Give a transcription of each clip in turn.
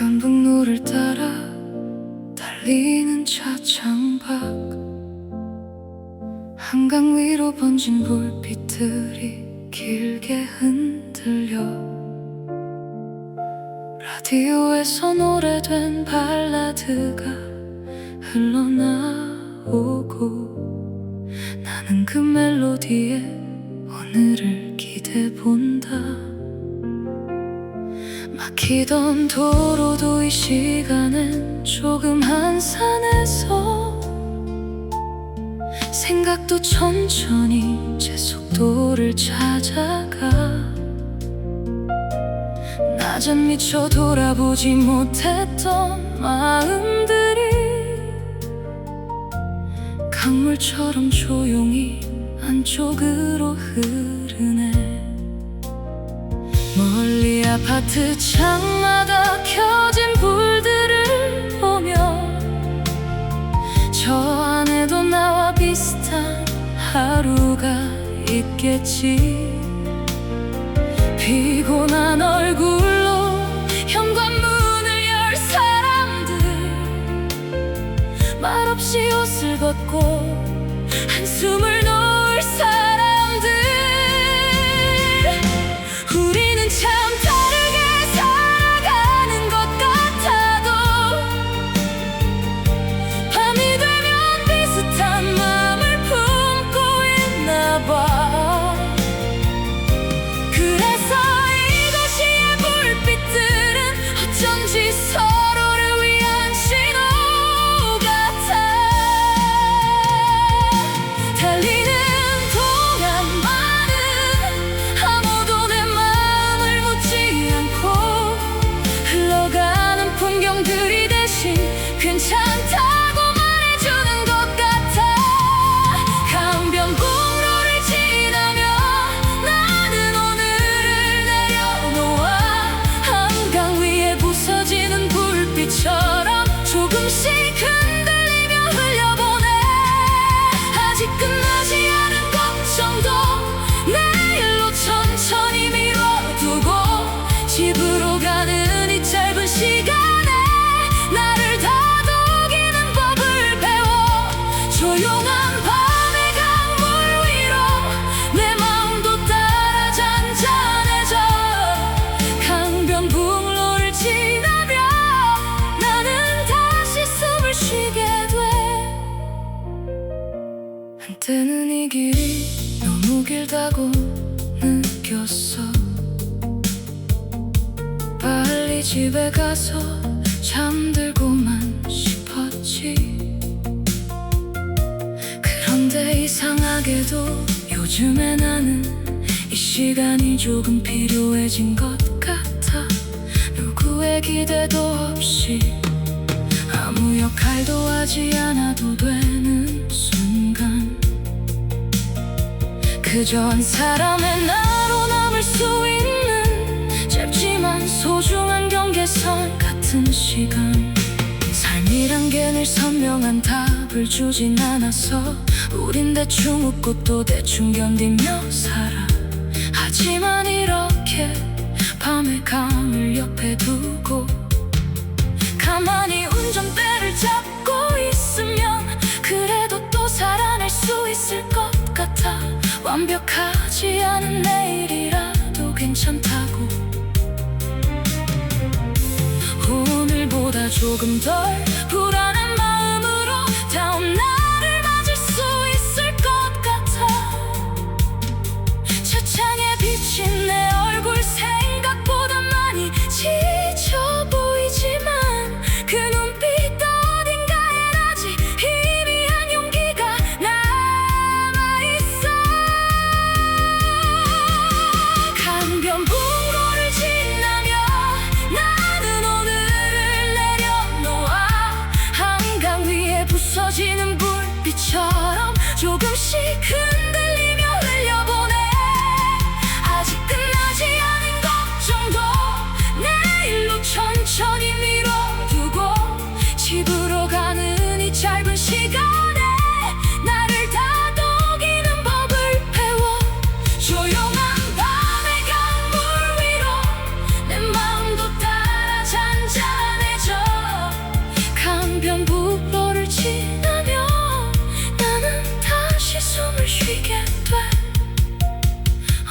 강변북로를 따라 달리는 차창밖, 한강 위로 번진 불빛들이 길게 흔들려 라디오에선 오래된 발라드가 흘러나오고 나는 그 멜로디에 오늘을 기대본다. 막히던 도로도 이 시간엔 조금 한산해서 생각도 천천히 제 속도를 찾아가. 낮엔 미처 돌아보지 못했던 마음들이 강물처럼 조용히 안쪽으로 흐르네. 멀리 아파트 창마다 켜진 불들을 보며 저 안에도 나와 비슷한 하루가 있겠지. 피곤한 얼굴로 현관문을 열 사람들, 말없이 옷을 벗고 한숨을 놓을 사람들. 우리는 참 다르게 살아가는 것 같아도 밤이 되면 비슷한 마음을 품고 있나 봐. 그래서 이도시의 불빛들은 어쩐지 서로를 위한 신호 같아. 달리는 동안만은 아무도 내 마음을 묻지 않고 흘러가는 풍경들이 대신 괜찮다고 말해주는 것 같아. 강변북로를 지나며 나는 오늘을 내려놓아 한강 위에 부서지는 불빛처럼 조금씩 흔들리며 흘려보내. 아직 끝나지 않은 걱정도 내일로 천천히 미뤄두고 집으로 가는 이 짧은 시간에 나를 다독이는 법을 배워. 조용한 밤의 강물 위로 내 마음도 따라 잔잔해져. 강변북로를 지나며 나는 다시 숨을 쉬게 돼. 한때는 이 길이 너무 길다고 느꼈어. 빨리 집에 가서 잠들고만 싶었지. 그런데 이상하게도 요즘에 나는 이 시간이 조금 필요해진 것 같아. 누구의 기대도 없이 아무 역할도 하지 않아도 되는 순간, 그저 한 사람의 나로 남을 수 있는 짧지만 소중한 경계선 같은 시간. 삶이란 게 늘 선명한 답을 주진 않아서 우린 대충 웃고 또 대충 견디며 살아. 하지만 이렇게 밤의 강을 옆에 두고 가만히 운전대를 잡고 있으면 그래도 또 살아낼 수 있을 것 같아. 완벽하지 않은 내일이라도 괜찮다고. 오늘보다 조금 덜 불안한 마음으로 다음 날을 맞을 수 있을 것 같아. 차창에 비친 내 얼굴 생각보다 많이 지쳐 보이지만 그 눈빛 어딘가엔 아직 희미한 용기가 남아있어. 강변북로를 지나며 나는 오늘을 내려놓아 뛰게 돼.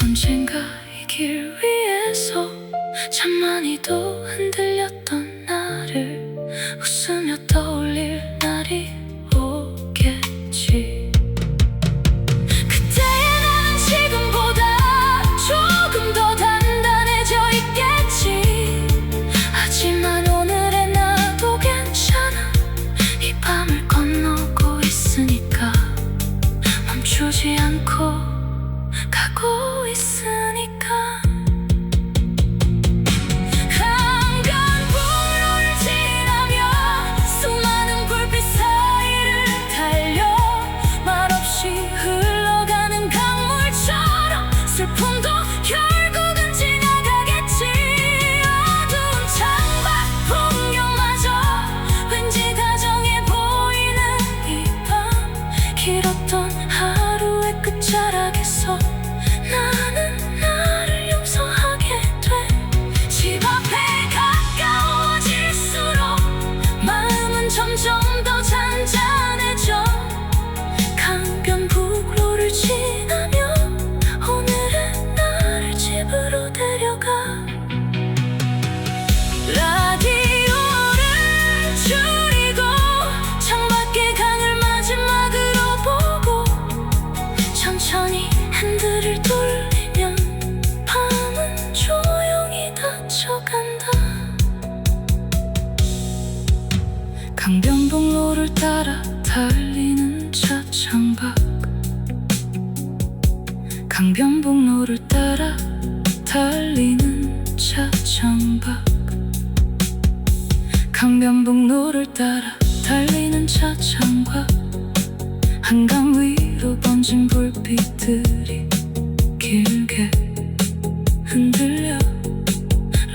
언젠가 이 길 위에서 참 많이도 흔들렸던 나를 웃으며 떠올릴 날이 오겠지. 그때의 나는 지금보다 조금 더 단단해져 있겠지. 하지만 오늘의 나도 괜찮아. 이 밤을 건너고 있으니까, 멈추지 않고 가고 있으니까. 강변북로를 지나며 수많은 불빛 사이를 달려 말없이 흘러가는 강물처럼 슬픔도 결국은 지나가겠지. 어두운 창밖 풍경마저 왠지 다정해 보이는 이 밤, 길었던 하루의 끝자락에서 나는 나를 용서하게 돼. 집 앞에 가까워질수록 마음은 점점 더 잔잔해져. 강변북로를 지나며 오늘은 나를 집으로 데려가. 라디오를 줄이고 창밖의 강을 마지막으로 보고 천천히 핸들을 돌리면 밤은 조용히 닫혀간다. 강변북로를 따라 달리는 차 창밖. 강변북로를 따라 달리는 차 창밖. 강변북로를 따라 달리는 차 창밖. 한강 위로 번진 불빛들이 길게 흔들려.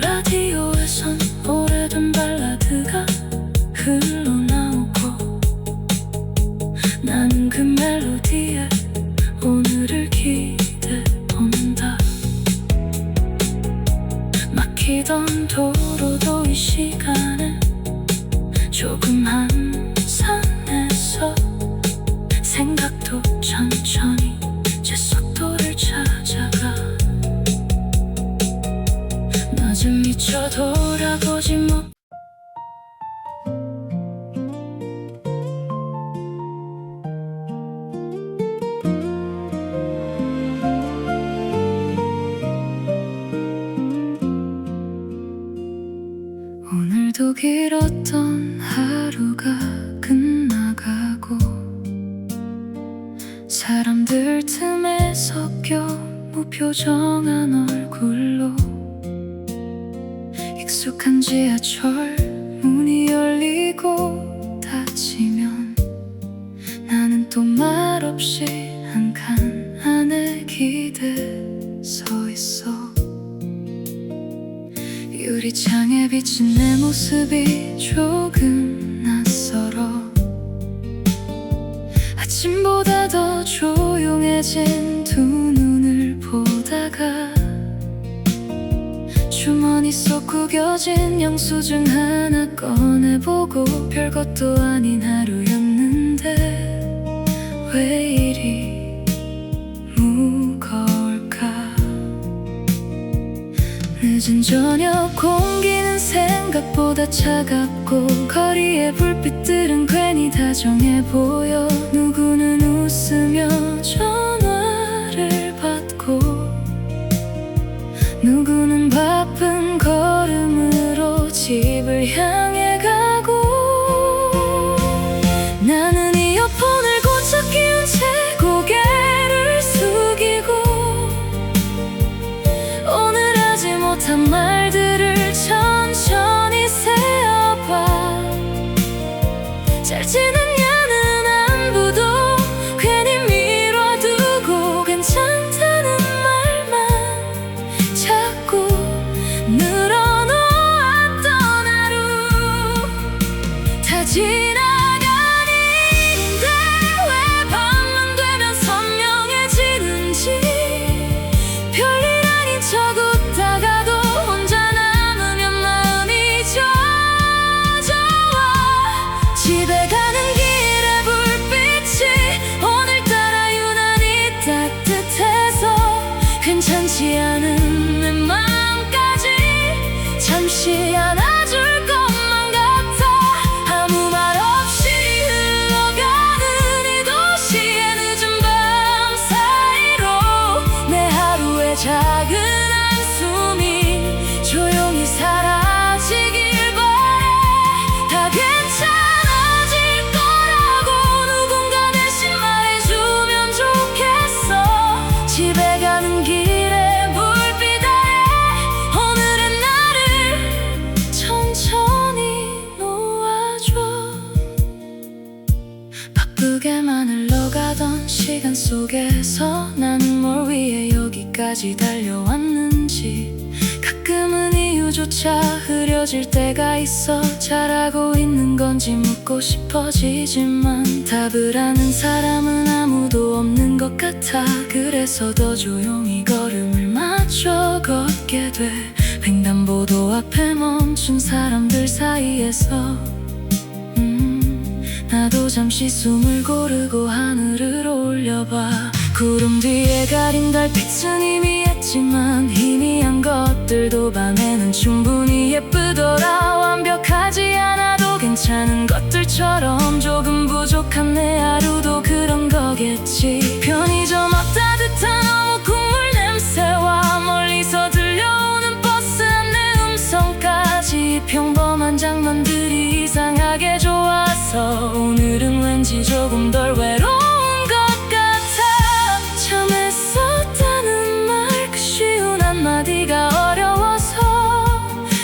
라디오에선 오래된 발라드가 흘러나오고 나는 그 멜로디에 오늘을 기대본다. 막히던 도로도 이 시간에 조금 한산해서 생각도 천천히 제 속도를 찾아가. 낮은 미쳐 돌아보지 못. 오늘도 길었던 하루가 끝나가고 사람들 틈에 섞여 무표정한 얼굴로 익숙한 지하철 문이 열리고 닫히면 나는 또 말없이 한 칸 안에 기대 서 있어. 유리창에 비친 내 모습이 조금 낯설어. 아침보다 더 조용해진 두 눈을 보다가 주머니 속 구겨진 영수증 하나 꺼내보고 별것도 아닌 하루였는데 왜 이리 무거울까. 늦은 저녁 공기는 생각보다 차갑고 거리의 불빛들은 괜히 다정해 보여. 누구는 웃으며 전화를 받고 누구는 바쁜 걸음으로 집을 향해 가고. 나는 이어폰을 고쳐 끼운 채 고개를 숙이고 오늘 하지 못한 말들을 천천히 세어봐. 잘 지냈냐는 안부도 괜히 미뤄두고 괜찮다는 말만 자꾸 늘어놓았던 하루. 속에서 나는 뭘 위해 여기까지 달려왔는지 가끔은 이유조차 흐려질 때가 있어. 잘하고 있는 건지 묻고 싶어지지만 답을 아는 사람은 아무도 없는 것 같아. 그래서 더 조용히 걸음을 맞춰 걷게 돼. 횡단보도 앞에 멈춘 사람들 사이에서 나도 잠시 숨을 고르고 하늘을 올려봐. 구름 뒤에 가린 달빛은 희미했지만 희미한 것들도 밤에는 충분히 예쁘더라. 완벽하지 않아도 괜찮은 것들처럼 조금 부족한 내 하루도 그런 거겠지. 편의점 앞 따뜻한 어묵 국물 냄새와 멀리서 들려오는 버스 안내 음성까지 평범한 장면들이 이상하게 좋아서 오늘은 왠지 조금 덜 외로운 것 같아. 참 애썼다는 말 그 쉬운 한마디가 어려워서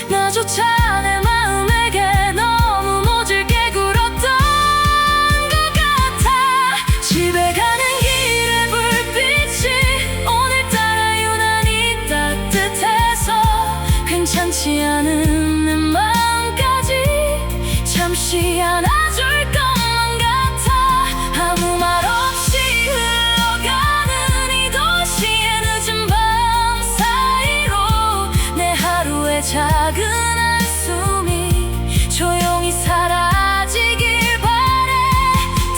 나조차 내 마음에게 너무 모질게 굴었던 것 같아. 집에 가는 길의 불빛이 오늘따라 유난히 따뜻해서 괜찮지 않은 내 마음까지 잠시 안아줄 것만 같아. 아무 말 없이 흘러가는 이 도시의 늦은 밤 사이로 내 하루의 작은 한숨이 조용히 사라지길 바래.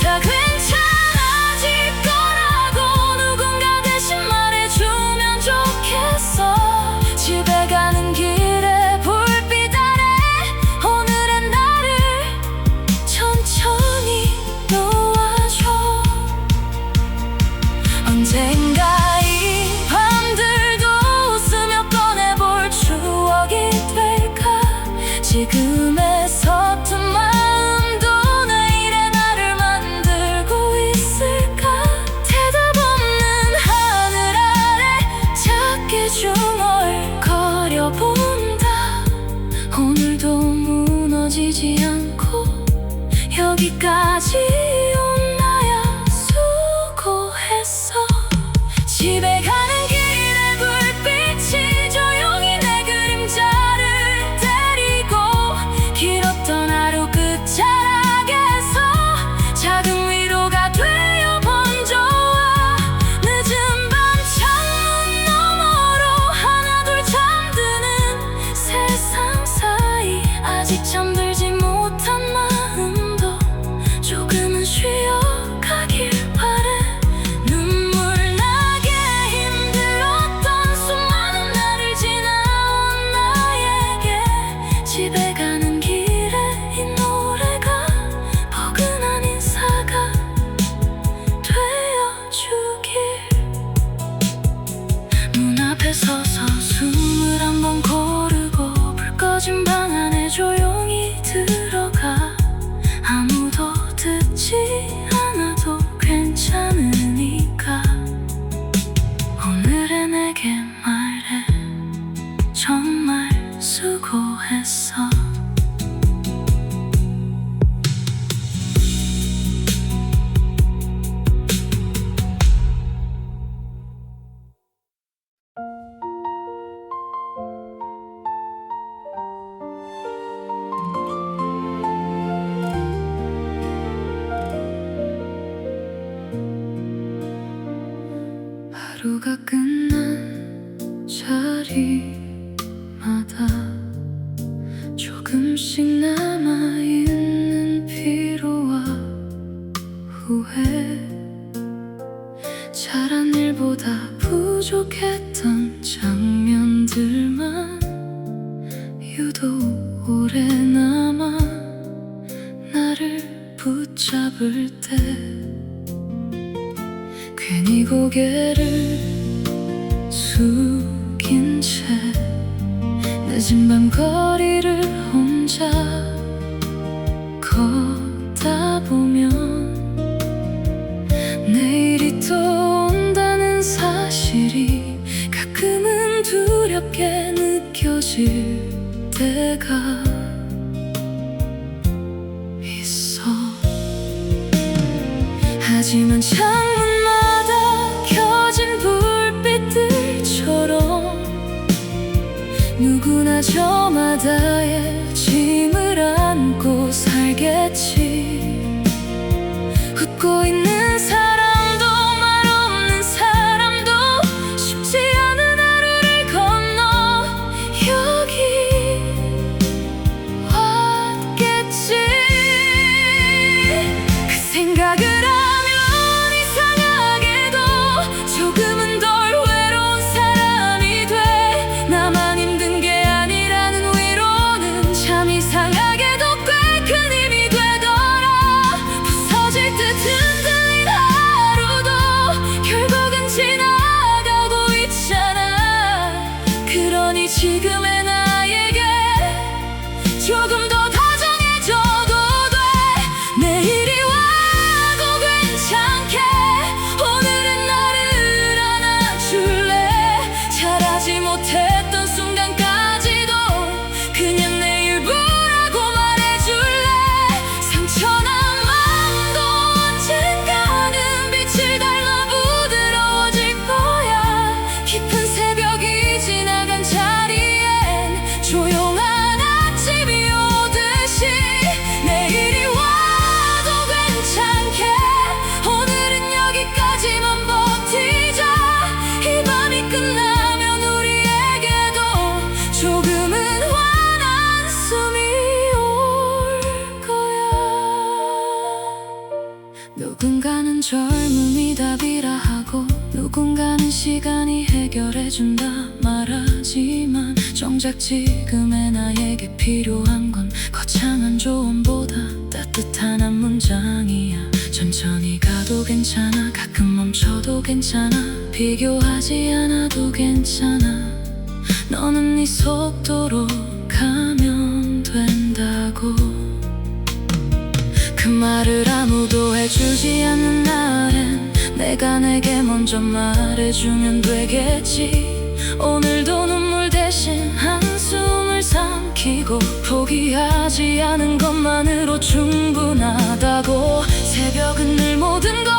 다 괜찮아질 거라고 누군가 대신 말해주면 좋겠어. 집에 가는 길에 불빛 아래 오늘의 나를 천천히 놓아줘. 언젠가 이 밤들도 웃으며 꺼내볼 추억이 될까. 지금의 서툰 마음도 내일의 나를 만들고 있을까. 대답 없는 하늘 아래 작게 중얼거려본다. 오늘도 무너지지 않고 여기까지 온 나야 수고했어. 집에 가는 길의 불빛이 조용히 내 그림자를 데리고 길었던 하루 끝자락에서 작은 위로가 되어 번져와. 늦은 밤 창문 너머로 하나둘 잠드는 세상 사이 아직 잠들지 못한 마음도 조금은 쉬어가길 바래. 눈물 나게 힘들었던 수많은 날을 지나온 나에게 집에 가는 길에 이 노래가 포근한 인사가 되어주길. 문 앞에 서서 숨을 한번 고르고 불 꺼진 방 안에 조용히 들어가. 아무도 듣지 않아도 괜찮으니까 오늘의 내게 말해. 정말 수고했어. 하루가 끝난 자리마다 조금씩 남아있는 피로와 후회. 잘한 일보다 부족했던 장면들만 유독 오래 남아 나를 붙잡을 때 괜히 고개를 숙인 채 늦은 밤 거리를 혼자 걷다 보면 내일이 또 온다는 사실이 가끔은 두렵게 느껴질 때가 있어. 하지만 창문마다 먹고 살겠지. 웃고 있는 사람도 말 없는 사람도 쉽지 않은 하루를 건너 여기 왔겠지. 그 생각을 하면 이상하게도 조금은 덜 외로운 사람이 돼. 나만 힘든 게 아니라는 위로는 참 이상하게도 꽤 큰 힘이 되더라. 부서질 듯 흔들린 하루도 결국은 지나가고 있잖아. 그러니 지금의 나에게 조금 더 다정해져도 돼. 내일이 와도 괜찮게 오늘은 나를 안아줄래. 잘하지 못했던 순간까지도 그냥 내 일부라고 말해줄래. 상처난 마음도 언젠가는 빛을 닮아 부드러워질 거야. 깊은 새벽이 지나간 자리엔 조용한 아침이 오듯이 내일이 와도 괜찮게 오늘은 여기까지만 버티자. 이 밤이 끝나면 우리에게도 조금은 환한 숨이 올 거야. 누군가는 젊음이 답이라 하고 누군가는 시간이 해결해준다 말하지만 정작 지금의 나에게 필요한 건 거창한 조언보다 따뜻한 한 문장이야. 천천히 가도 괜찮아. 가끔 멈춰도 괜찮아. 비교하지 않아도 괜찮아. 너는 네 속도로 가면 된다고. 그 말을 아무도 해주지 않는 날엔 내가 내게 먼저 말해주면 되겠지. 오늘도 눈물 대신 한숨을 삼키고 포기하지 않은 것만으로 충분하다고. 새벽은 늘 모든 걸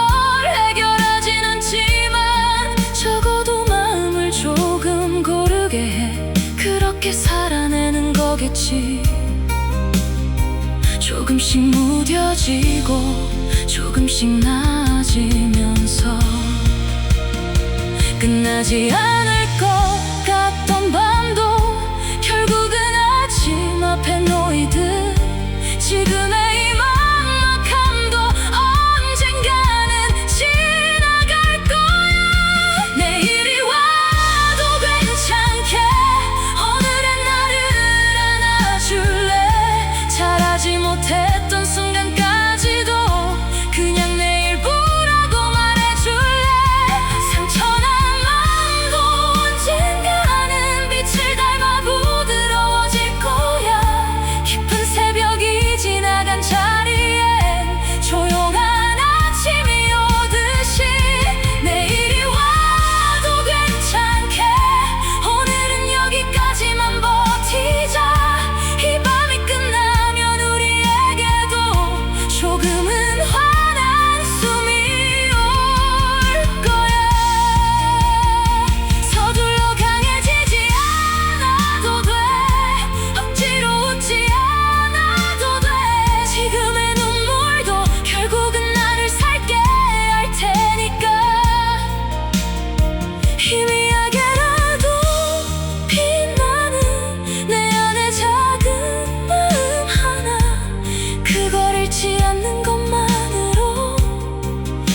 해결하진 않지만 적어도 마음을 조금 고르게 해. 그렇게 살아내는 거겠지. 조금씩 무뎌지고 조금씩 나아지면서 끝나지 않을 것 같던 밤도 결국은 아침 앞에 놓이듯 지금의 이 막막함도 언젠가는 지나갈 거야. 내일이 와도 괜찮게 오늘의 나를 안아줄래. 잘하지 못했던 순간까지도 그냥 내 일부라고 말해줄래. 상처난 마음도 언젠가는 빛을 닮아 부드러워질 거야. 깊은 새벽이 지나간 자리엔 조용한 아침이 오듯이 내일이 와도 괜찮게 오늘은 여기까지만 버티자. 이 밤이 끝나면 우리에게도 조금은 환한 숨이 올 거야. 서둘러 강해지지 않아도 돼. 억지로 웃지 않아도 돼. 지금의 눈물도 결국은 나를 살게 할 테니까. 희미하게라도 빛나는 내 안의 작은 마음 하나, 그걸 잃지 않는 것만으로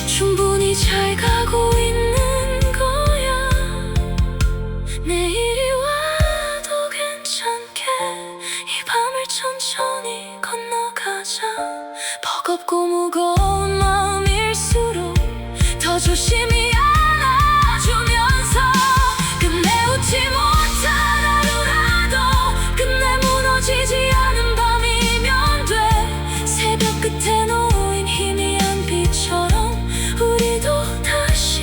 충분히 잘 가고 있는 거야. 내일이 와도 괜찮게 이 밤을 천천히 건너가자. 버겁고 무거운 마음일수록 더 조심히 안아주면서 끝내 웃지 못한 하루라도 끝내 무너지지 않은 밤이면 돼. 새벽 끝에 놓인 희미한 빛처럼 우리도 다시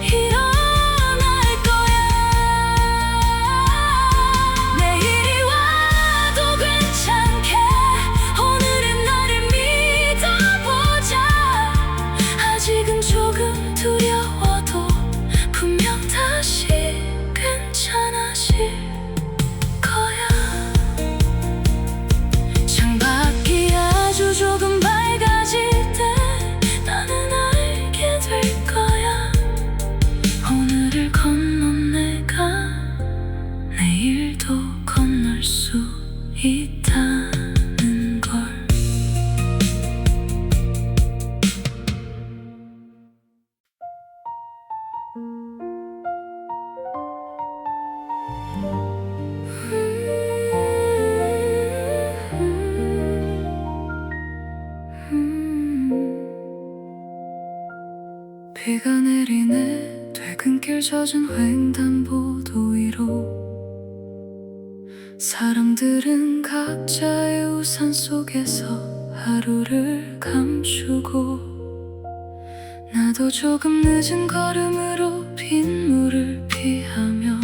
일어날 거야. 내일이 와도 괜찮게 오늘은 나를 믿어보자. 아직은 조금 두려워. 비가 내리네. 퇴근길 젖은 횡단보도 위로 사람들은 각자의 우산 속에서 하루를 감추고, 나도 조금 늦은 걸음으로 빗물을 피하며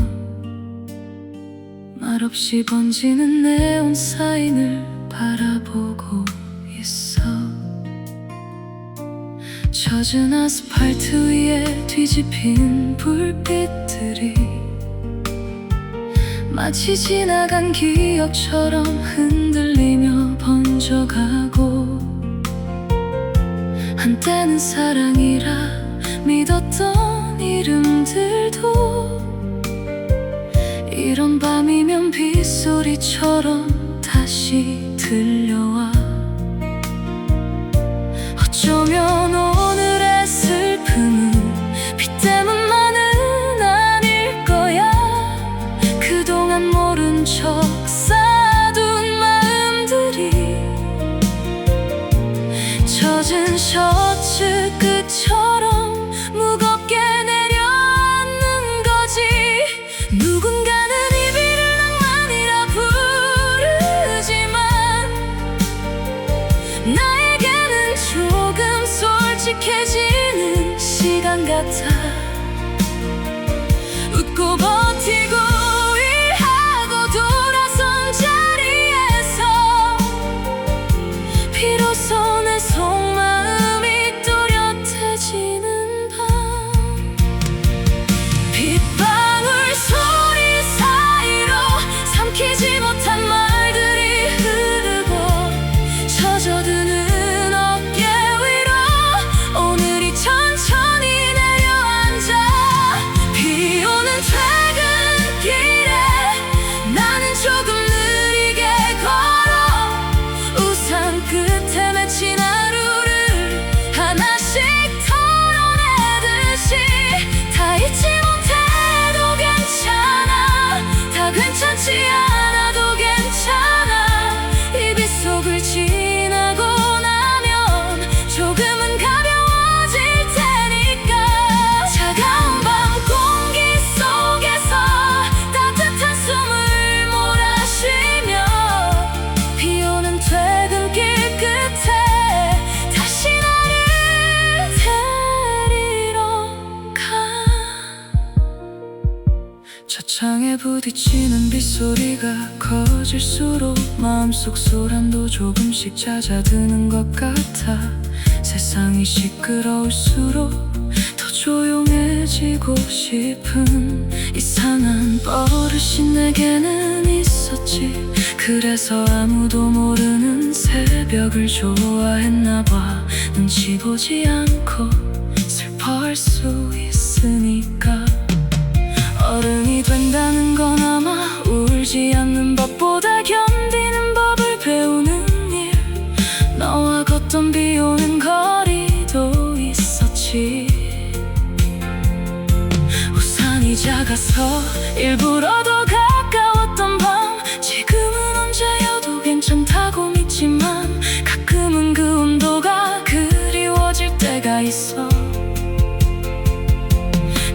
말없이 번지는 네온 사인을 바라보고 있어. 젖은 아스팔트 위에 뒤집힌 불빛들이 마치 지나간 기억처럼 흔들리며 번져가고, 한때는 사랑이라 믿었던 이름들도 이런 밤이면 빗소리처럼 다시 들려와. 어쩌면 오늘의 슬픔은 비 때문만은 아닐 거야. 그동안 모른 척 쌓아둔 마음들이 젖은 셔츠 끝처럼 무겁게 내려앉는 거지. 누군가는 이 비를 낭만이라 부르지만 나에게는 조금 솔직해지는 시간 같아. 웃고 버티고 일하고 돌아선 자리에서 비로소 내 속마음이 또렷해지는 밤. 빗방울 소리 사이로 삼키지 못한 말들이 흐르고 젖어드는 어깨 위로 오늘이 천천히 내려앉아. 비오는 퇴근길에 나는 조금 느리게 걸어 우산 끝에 맺힌 하루를 하나씩 털어내듯이. 다 잊지 못해도 괜찮아, 다 괜찮지 않아도 괜찮아. 이 빗속을 지나고 나면 조금은 가벼워질 테니까. 차가운 밤 공기 속에서 따뜻한 숨을 몰아쉬며 비오는 퇴근길 끝에 다시 나를 데리러 가. 차창에 부딪히는 빗소리가 커질수록 마음속 소란도 조금씩 잦아드는 것 같아. 세상이 시끄러울수록 더 조용해지고 싶은 이상한 버릇이 내게는 있었지. 그래서 아무도 모르는 새벽을 좋아했나 봐. 눈치 보지 않고 슬퍼할 수 있으니까. 어른이 된다는 건 아마 울지 않는 법보다 견디는 법을 배우는 일. 너와 걷던 비 오는 거리도 있었지. 우산이 작아서 일부러 더 가까웠던 밤. 지금은 언제여도 괜찮다고 믿지만 가끔은 그 온도가 그리워질 때가 있어.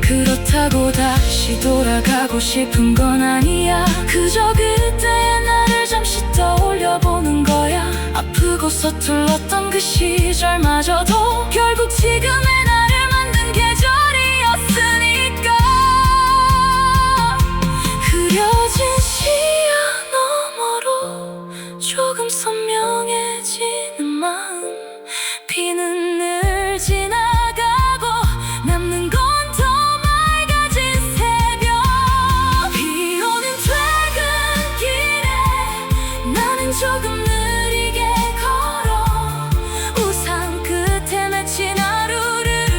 그렇다고 다시 돌아가고 싶은 건 아니야. 그저 그때의 나를 잠시 떠올려보는 거야. 아프고 서툴렀던 그 시절마저도 결국 지금의 나를 만든 계절이었으니까. 흐려진 시야 너머로 조금 선명해지는 마음. 비는 늘 지나가고 남는 건 더 맑아진 새벽. 비 오는 퇴근길에 나는 조금 느리게 걸어 우산 끝에 맺힌 하루를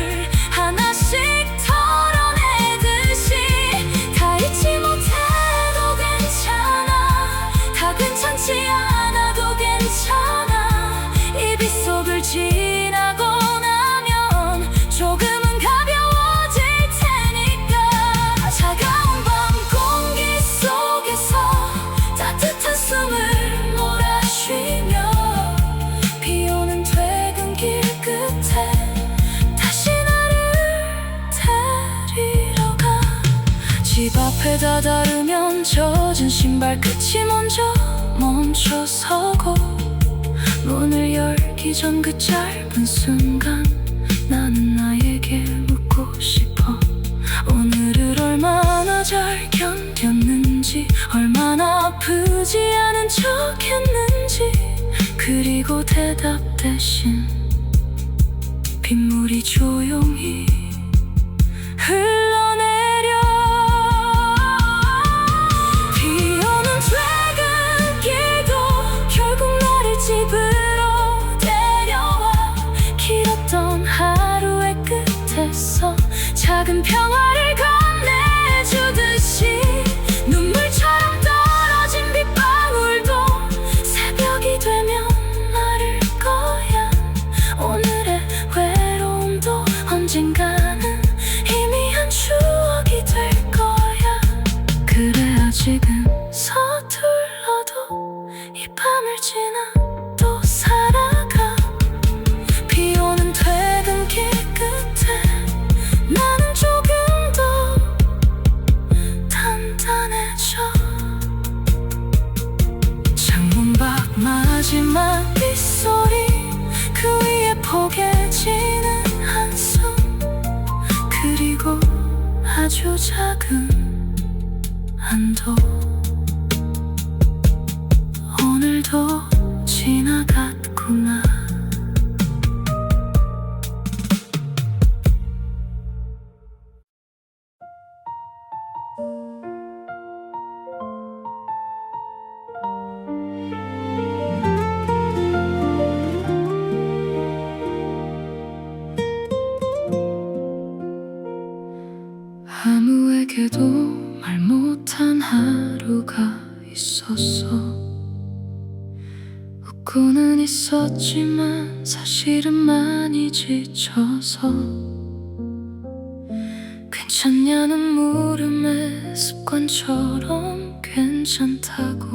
앞에 다다르면 젖은 신발 끝이 먼저 멈춰서고 문을 열기 전 그 짧은 순간 나는 나에게 묻고 싶어. 오늘을 얼마나 잘 견뎠는지, 얼마나 아프지 않은 척 했는지, 그리고 대답 대신 빗물이 조용히 흘러내려. 비오는 퇴근길도 결국 나를 집으로 데려와. 길었던 하루의 끝에서 작은 평화를 건네주듯이 눈물처럼 떨어진 빗방울도 새벽이 되면 마를 거야. 오늘의 외로움도 언젠가는 희미한 추억이 될 거야. 그래 아직은 서툴러도 이 밤을 지나 또 살아가. 비오는 퇴근길 끝에 나는 조금 더 단단해져. 창문 밖 마지막 빗소리, 그 위에 포개지는 한숨, 그리고 아주 작은 안도. 오늘도 지나갔구나. 아무에게도 말 못한 하루가 있었어. 웃고는 있었지만 사실은 많이 지쳐서. 괜찮냐는 물음에 습관처럼 괜찮다고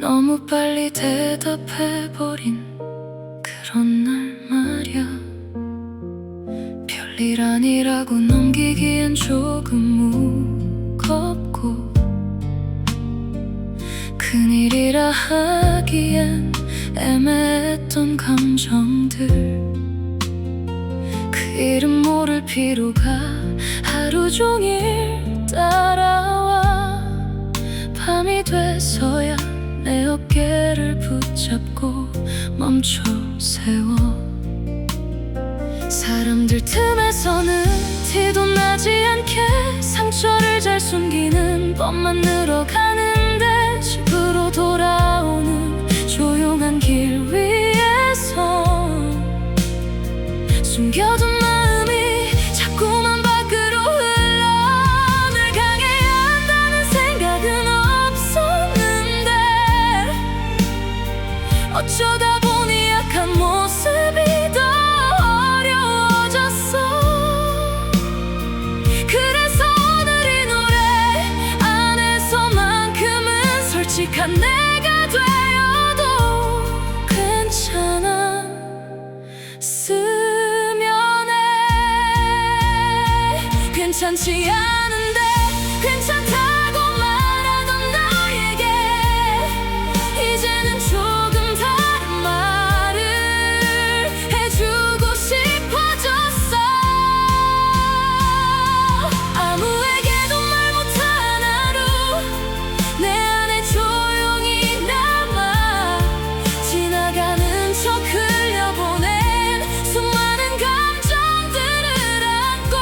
너무 빨리 대답해버린 그런 날 말야. 별일 아니라고 넘기기엔 조금 무겁고 큰일이라 하기엔 애매했던 감정들, 그 이름 모를 피로가 하루 종일 따라와. 밤이 돼서야 내 어깨를 붙잡고 멈춰 세워. 사람들 틈에서는 티도 나지 않게 상처를 잘 숨기는 법만 늘어가는데, 집으로 돌아오는 조용한 길 위에서 숨겨둔 마음이 자꾸만 밖으로 흘러. 늘 강해야 한다는 생각은 없었는데 어쩌다 보니 약한 모습이 더 어려워졌어. 그래서 오늘 이 노래 안에서만큼은 솔직한 내가 되어도 괜찮아. 쓰면 해. 괜찮지 않은데 괜찮다고 말하던 나에게 이제는 조금 다른 말을 해주고 싶어졌어. 아무에게도 말 못한 하루, 내 안에 조용히 남아. 지나가는 척 흘려보낸 수많은 감정들을 안고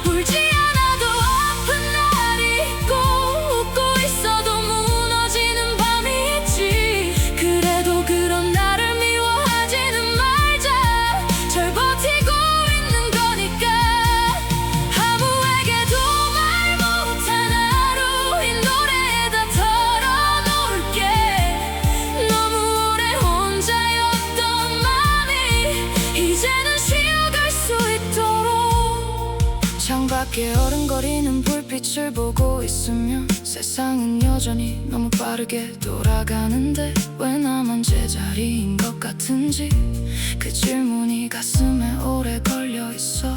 울지 않아도 아픈 날이 있고 웃고 있어도 무너지는 밤이 있지. 그래도 그런 나를 미워하지는 말자. 절 버티고 있는 거니까. 아무에게도 말 못한 하루 이 노래에다 털어놓을게. 너무 오래 혼자였던 맘이 이제는 쉬어갈 수 있도록. 창밖에 어른거리는 불빛을 보고 있으면 세상은 여전히 너무 빠르게 돌아가는데 왜 나만 제자리인 것 같은지 그 질문이 가슴에 오래 걸려 있어.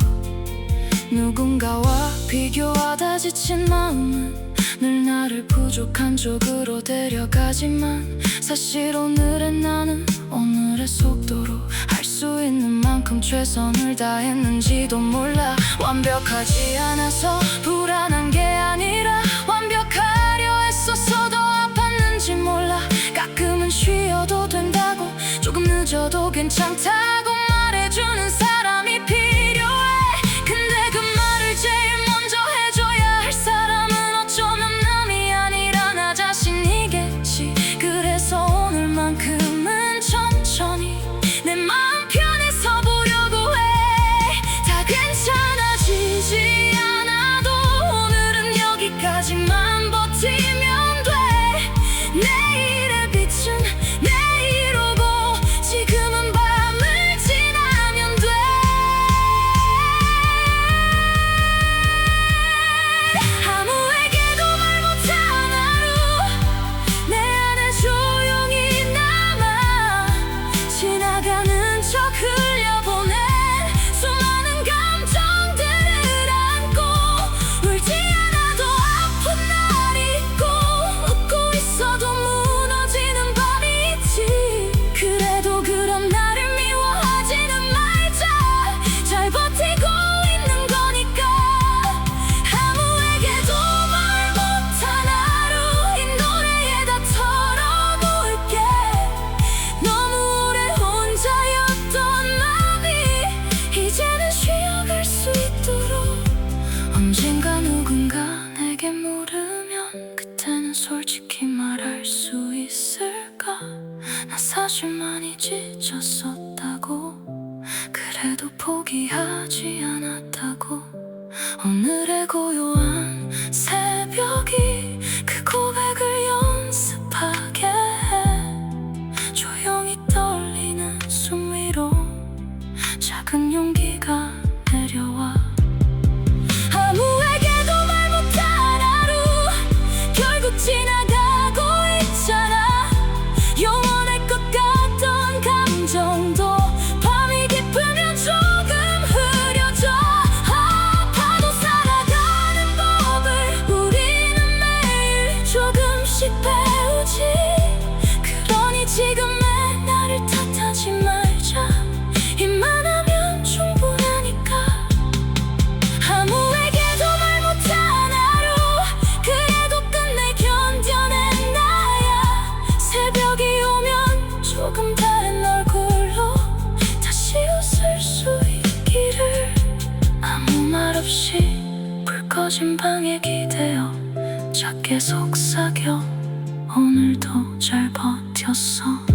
누군가와 비교하다 지친 마음은 늘 나를 부족한 쪽으로 데려가지만 사실 오늘의 나는 오늘의 속도로 할 수 있는 만큼 최선을 다했는지도 몰라. 완벽하지 않아서 불안한 게 아니라 완벽하려 했었어 더 아팠는지 몰라. 가끔은 쉬어도 된다고 조금 늦어도 괜찮다고 말해주는 사람이 필요해. 근데 그 말을 제일 먼저 해줘야 할 사람은 어쩌면 남이 아니라 나 자신이겠지. 그래서 오늘만큼은 천천히 내 마음 편해서 보려고 해. 다 괜찮아지지 않아도 오늘은 여기까지만 버티면 돼. 내일의 빛은 내일 오고 지금은 밤을 지나면 돼. 아무에게도 말 못한 하루 내 안에 조용히 남아 지나가는 척 흘려보낸 수많은 감정들을 안고 울지 않아도 아픈 날이 있고 웃고 있어도 무너지는 밤이 있지. 그래도 그런 나를 미워하지는 말자. 잘 버티고 있는 거니까. 아무에게도 말 못한 하루 이 노래에다 털어놓을게. 너무 오래 혼자였던 마음이 이제는 쉬어갈 수 있도록. 언젠가 누군가 내게 물으면 그때는 솔직히 말할 수 있을까. 나 사실 많이 지쳤었다고 그래도 포기하지 않았다고. 오늘의 고요한 새벽이 그 고백을 연습하게 해. 조용히 떨리는 숨 위로 작은 용기가 내려와. 아무에게도 말 못한 하루 결국 지나가고 있잖아. 영원할 것 같던 감정도 밤이 깊으면 조금 흐려져. 아파도 살아가는 법을 우리는 매일 조금씩 배우지. 그러니 지금의 나를 탓하지 말자. 이만하면 충분하니까. 아무에게도 말 못한 하루 그래도 끝내 견뎌낸 나야. 새벽이 오면 조금 다른 얼굴로 다시 웃을 수 있기를. 아무 말 없이 불 꺼진 방에 기대어 작게 속삭여. 오늘도 잘 버텼어.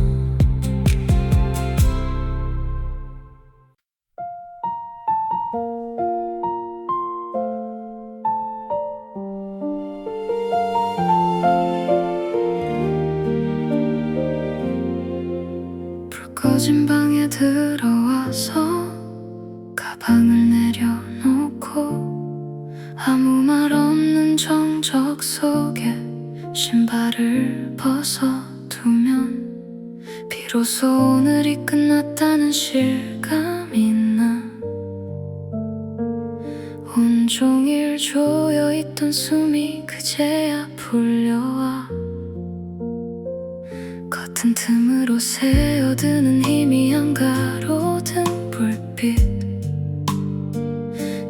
불 꺼진 방에 들어와서 가방을 내려놓고 아무 말 없는 정적 속에 신발을 벗어두면 비로소 오늘이 끝났다는 실감이 나. 온종일 조여있던 숨이 그제야 풀려와. 겉은 틈으로 새어드는 희미한 가로등 불빛.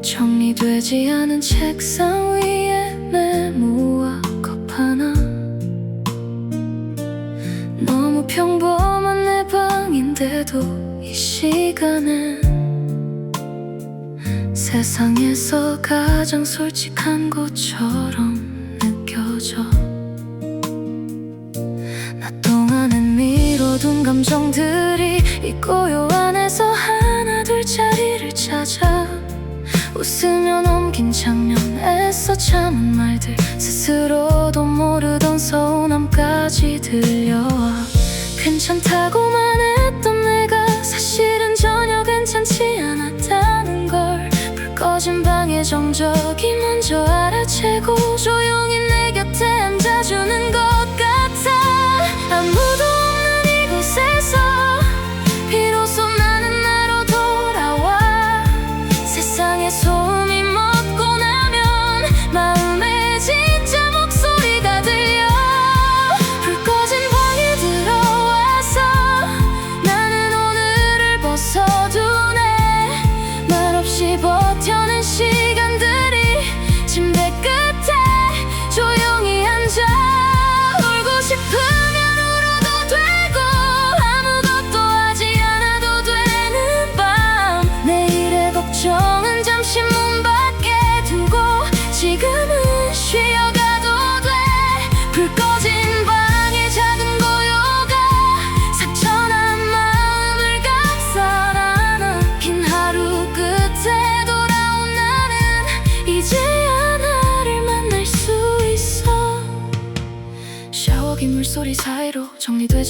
정리되지 않은 책상 위에 메모와 컵 하나. 너무 평범한 내 방인데도 이 시간엔 세상에서 가장 솔직한 곳처럼 느껴져. 낮 동안엔 미뤄둔 감정들이 이 고요 안에서 하나 둘 자리를 찾아. 웃으며 넘긴 장면에서 참은 말들 스스로도 모르던 서운함까지 들려와. 괜찮다고만 했던 내가 사실은 전혀 괜찮지 않았다는 걸 불 꺼진 방의 정적이 먼저 알아채고 조용히 내 곁에 앉아주는 것 같아. 아무도 없는 이곳에서 비로소 나는 나로 돌아와. 세상의 소음이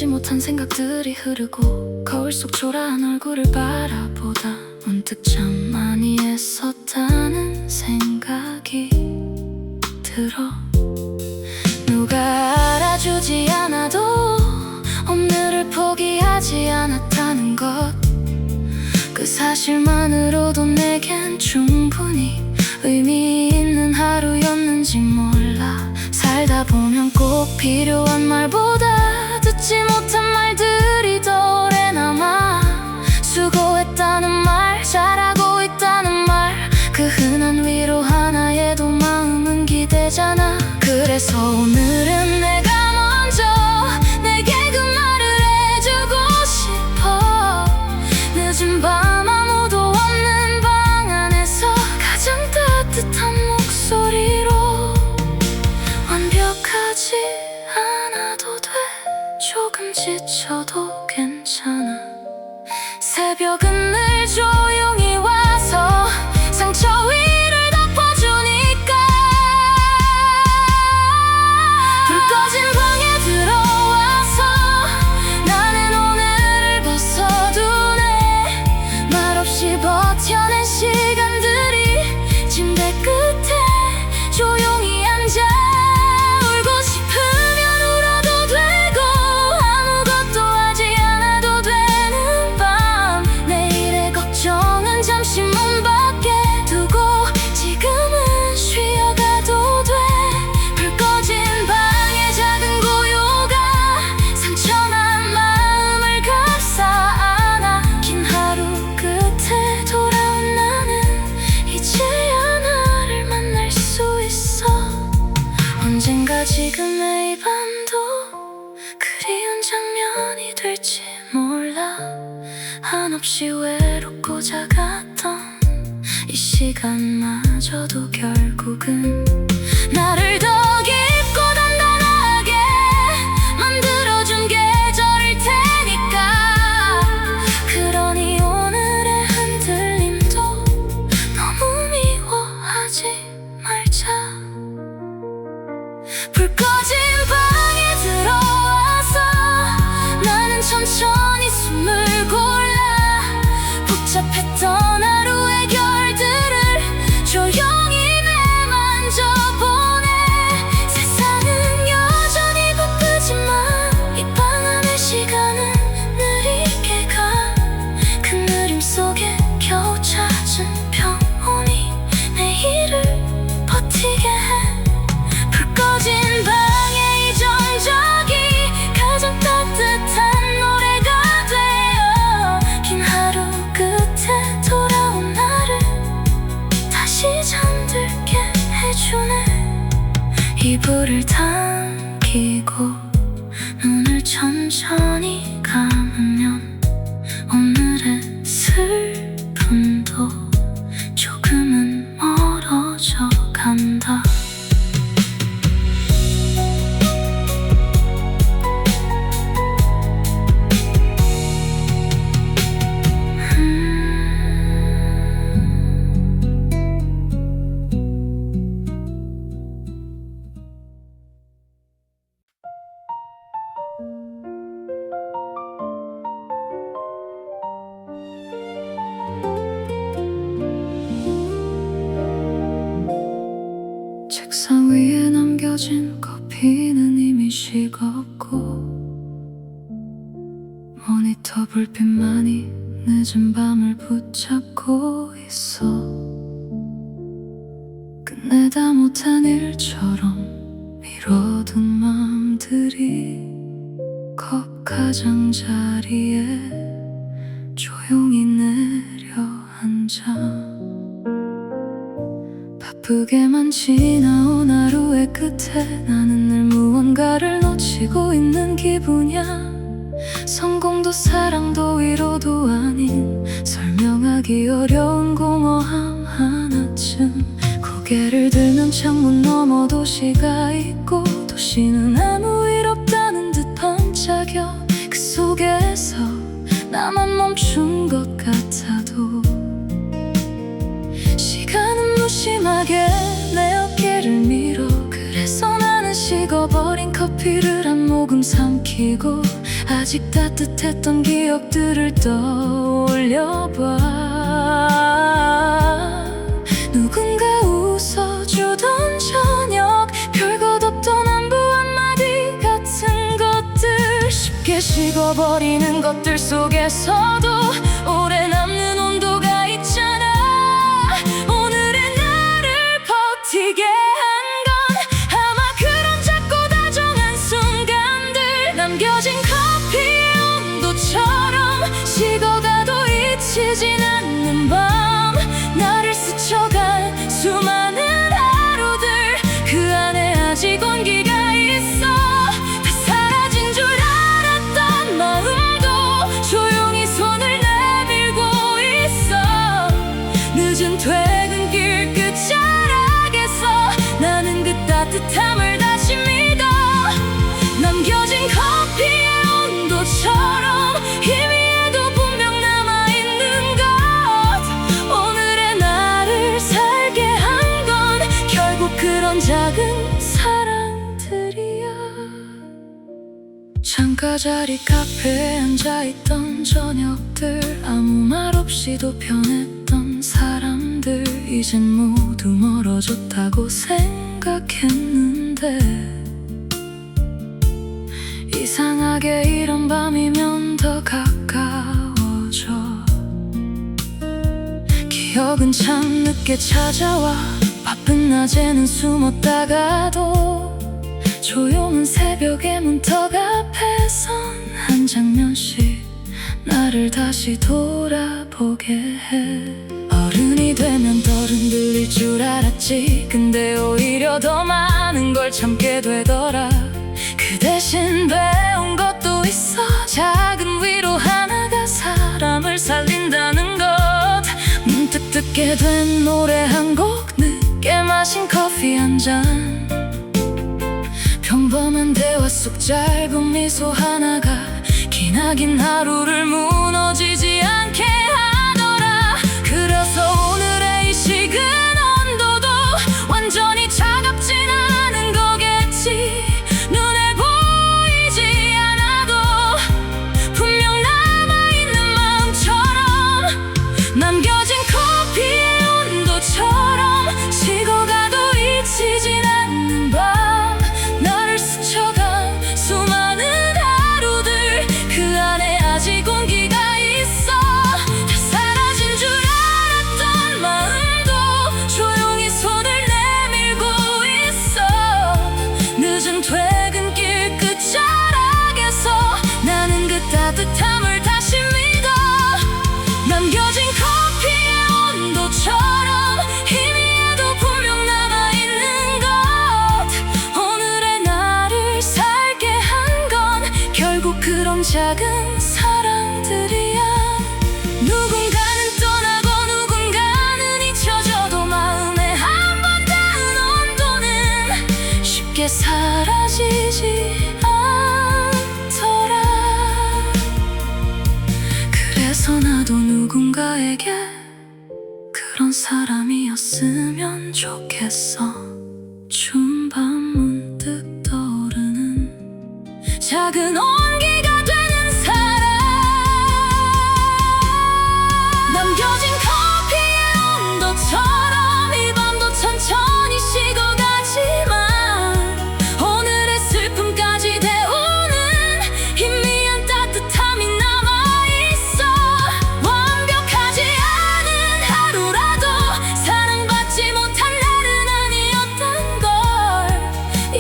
말하지 못한 생각들이 흐르고 거울 속 초라한 얼굴을 바라보다 문득 참 많이 애썼다는 생각이 들어. 누가 알아주지 않아도 오늘을 포기하지 않았다는 것, 그 사실만으로도 내겐 충분히 의미 있는 하루였는지 몰라. 살다 보면 꼭 필요한 말보다 듣지 못한 말들이 더 오래 남아. 수고했다는 말, 잘하고 있다는 말, 그 흔한 위로 하나에도 마음은 기대잖아. 그래서 오늘은 내가 먼저 내게 그 말을 해주고 싶어. 늦은 밤 아무도 없는 방 안에서 가장 따뜻한 목소리로. 완벽하지 않아도 돼, 조금 지쳐도 괜찮아. 새벽은 늘 조용히 와서 상처 위를 덮어주니까. 불 꺼진 방에 들어와서 나는 오늘을 벗어두네. 말없이 버텨낸 시간들이 침대 끝에 조용히 앉아. 울고 싶으면 울어도 되고 아무것도 하지 않아도 되는 밤. 내일의 걱정은 잠시 문 밖에 두고 지금은 쉬어가도 돼. 불 꺼진 방의 작은 고요가 상처난 마음을 감싸 안아. 긴 하루 끝에 돌아온 나는 이제야 나를 만날 수 있어. 언젠가 지금의 이 밤도 그리운 장면이 될지 몰라. 한없이 외롭고 작았던 이 시간마저도 결국은 나를 더 깊고 단단하게 만들어준 계절일 테니까. 그러니 오늘의 흔들림도 너무 미워하지 말자. 불 꺼진 방에 들어와서 나는 천천히 숨을 골라. 복잡했던 하루의 결들을 조용히 내만져보네. 세상은 여전히 바쁘지만 이 방 안의 시간은 느리게 가. 그 느림 속에 겨우 찾은 평온이 내일을 버티게 해. 불 꺼진 방의 이정적이 가장 따뜻한 노래가 되어 긴 하루 끝에 돌아온 나를 다시 잠들게 해주네. 이불을 당기고 눈을 천천히 감으면 오늘의 슬픔도 조금은 멀어져 간다. 책상 위에 남겨진 커피는 이미 식었고 모니터 불빛만이 늦은 밤을 붙잡고 있어. 끝내다 못한 일처럼 미뤄둔 마음들이 컵 가장자리에 조용히 내려앉아. 바쁘게만 지나온 하루의 끝에 나는 늘 무언가를 놓치고 있는 기분이야. 성공도 사랑도 위로도 아닌 설명하기 어려운 공허함 하나쯤. 고개를 들면 창문 너머 도시가 있고 도시는 아무 일 없다는 듯 반짝여. 그 속에서 나만 멈춘 것 같아도 시간은 무심하게 내 어깨를 밀어. 그래서 나는 식어버린 커피를 한 모금 삼키고 아직 따뜻했던 기억들을 떠올려봐. 누군가 웃어주던 저녁, 별것 없던 안부 한마디 같은 것들, 쉽게 식어버리는 것들 속에서도 오래 남는 온도가 있잖아. 오늘의 나를 버티게 한 건 아마 그런 작고 다정한 순간들, 남겨진 커피의 온도처럼 식어가도 잊히진 않는 밤, 나를 스쳐간 수많은 하루들, 그 안에 아직 온기가 있어. 다 사라진 줄 알았던 마음도 조용히 손을 내밀고 있어. 늦은 퇴근길 끝자락에서 나는 그 따뜻함을 다시 믿어. 남겨진 커피의 온도처럼 희미해도 분명 남아있는 것, 오늘의 나를 살게 한 건 결국 그런 작은 사랑들이야. 창가 자리 카페에 앉아있던 저녁들, 아무 말 없이도 변했던 사람들, 이젠 모두 멀어졌다고 생각했는데, 이상하게 이런 밤이면 더 가까워져. 기억은 참 늦게 찾아와. 바쁜 낮에는 숨었다가도 조용한 새벽에 문턱 앞에 선 한 장면씩 나를 다시 돌아보게 해. 어른이 되면 덜 흔들릴 줄 알았지. 근데 오히려 더 많은 걸 참게 되더라. 그 대신 배운 것도 있어. 작은 위로 하나가 사람을 살린다는 것. 문득 듣게 된 노래 한 곡, 늦게 마신 커피 한 잔, 평범한 대화 속 짧은 미소 하나가 기나긴 하루를 무너지지 않게 하더라. 그래서 오늘의 이 식은 온도도 완전히 차갑진 않은 거겠지. 눈에 보이지 않아도 분명 남아있는 마음처럼, 남겨진 커피의 온도처럼 식어가도 잊히진 않는 밤, 나를 스쳐간 수많은 하루들, 그 안에 아직 온기가 있어. 다 사라진 줄 알았던 마음도 조용히 손을 내밀고 있어. 늦은 퇴근길 끝자락에서 나는 그 따뜻함을 다시 믿어. 남겨진 커피의 온도처럼 희미해도 분명 남아있는 것, 오늘의 나를 살게 한 건 결국 그런 작은 사랑들이야. 누군가는 떠나고 누군가는 잊혀져도 마음에 한 번 닿은 온도는 쉽게 사라지지 않더라. 그래서 나도 누군가에게 그런 사람이었으면 좋겠어. 추운 밤 문득 떠오르는 작은 온기가 되는 사람. 남겨진 커피의 온도처럼 이 밤도 천천히 식어가지만, 오늘의 슬픔까지 데우는 희미한 따뜻함이 남아있어. 완벽하지 않은 하루라도 사랑받지 못한 날은 아니었던 걸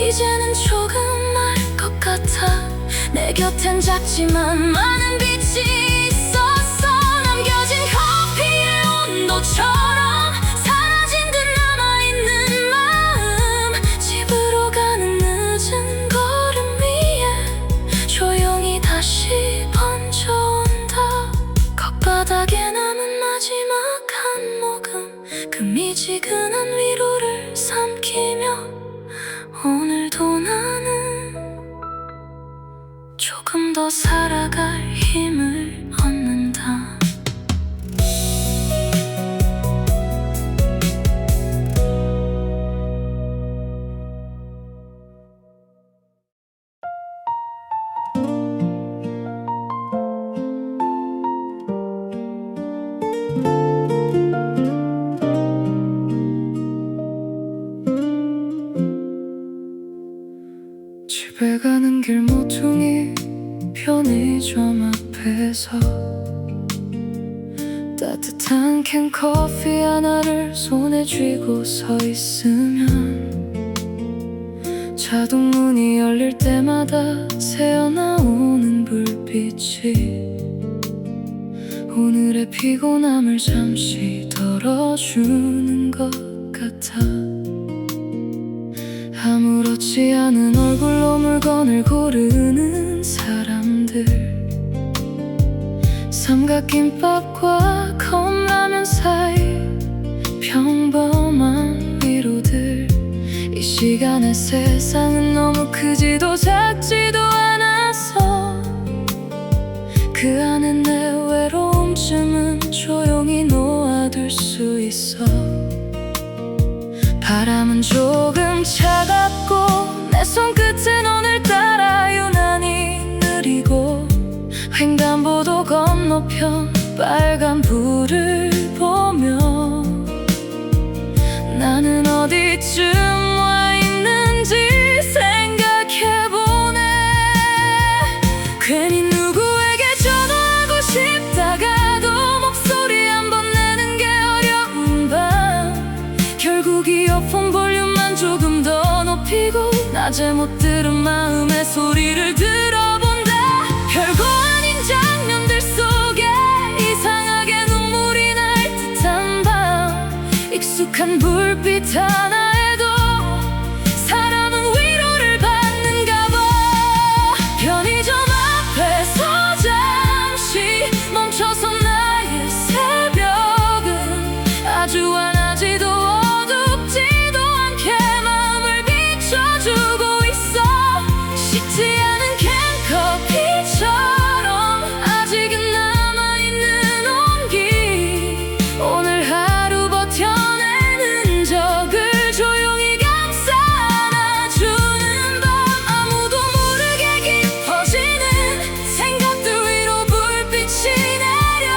이제는 조금 알 것 같아. 내 곁엔 작지만 많은 빛이 있었어. 남겨진 커피의 온도처럼 사라진 듯 남아있는 마음, 집으로 가는 늦은 걸음 위에 조용히 다시 번져온다. 걷바닥에 남은 마지막 한 모금, 그 미지근한 위로를 삼키며 오늘도 나는 조금 더 살아갈 힘을 얻는다. 앞에서 따뜻한 캔 커피 하나를 손에 쥐고 서 있으면 자동문이 열릴 때마다 새어나오는 불빛이 오늘의 피곤함을 잠시 덜어주는 것 같아. 아무렇지 않은 얼굴로 물건을 고르는 사람들, 삼각김밥과 컵라면 사이 평범한 위로들. 이 시간에 세상은 너무 크지도 작지도 않아서 그 안에 내 외로움쯤은 조용히 놓아둘 수 있어. 바람은 조금 차갑고 내 손끝은 오늘따라 유난히 느리고 횡단보도 건너편 빨간 불을 보며 나는 어디쯤 와 있는지 생각해보네. 괜히 누구에게 전화하고 싶다가도 목소리 한번 내는 게 어려운 밤, 결국 이어폰 볼륨만 조금 더 높이고 낮에 못 들은 마음의 소리를 들어본다. 별거 아닌 장면들 속에 이상하게 눈물이 날 듯한 밤, 익숙한 불빛 하나에도 사람은 위로를 받는가 봐. 편의점 앞에서 잠시 멈춰서 나의 새벽은 아주 환하지도 어둡지도 않게 마음을 비춰주고 있어. 식지 않은 캔커피처럼 아직은 남아있는 온기, 오늘 하루 버텨내는 적을 조용히 감싸 안아주는 밤. 아무도 모르게 깊어지는 생각들 위로 불빛이 내려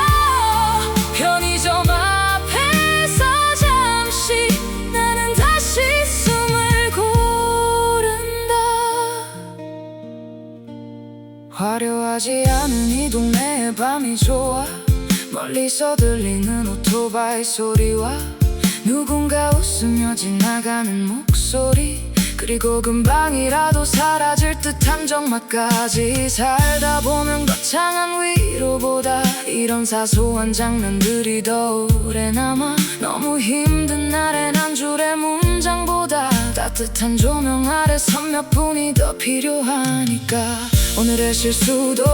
편의점 앞에서 잠시 나는 다시 숨을 고른다. 화려하지 않은 이 동네의 밤이 좋아. 멀리서 들리는 오토바이 소리와 누군가 웃으며 지나가는 목소리, 그리고 금방이라도 사라질 듯한 적막까지. 살다 보면 거창한 위로보다 이런 사소한 장면들이 더 오래 남아. 너무 힘든 날엔 한 줄의 문장보다 따뜻한 조명 아래 선 몇 분이 더 필요하니까. 오늘의 실수도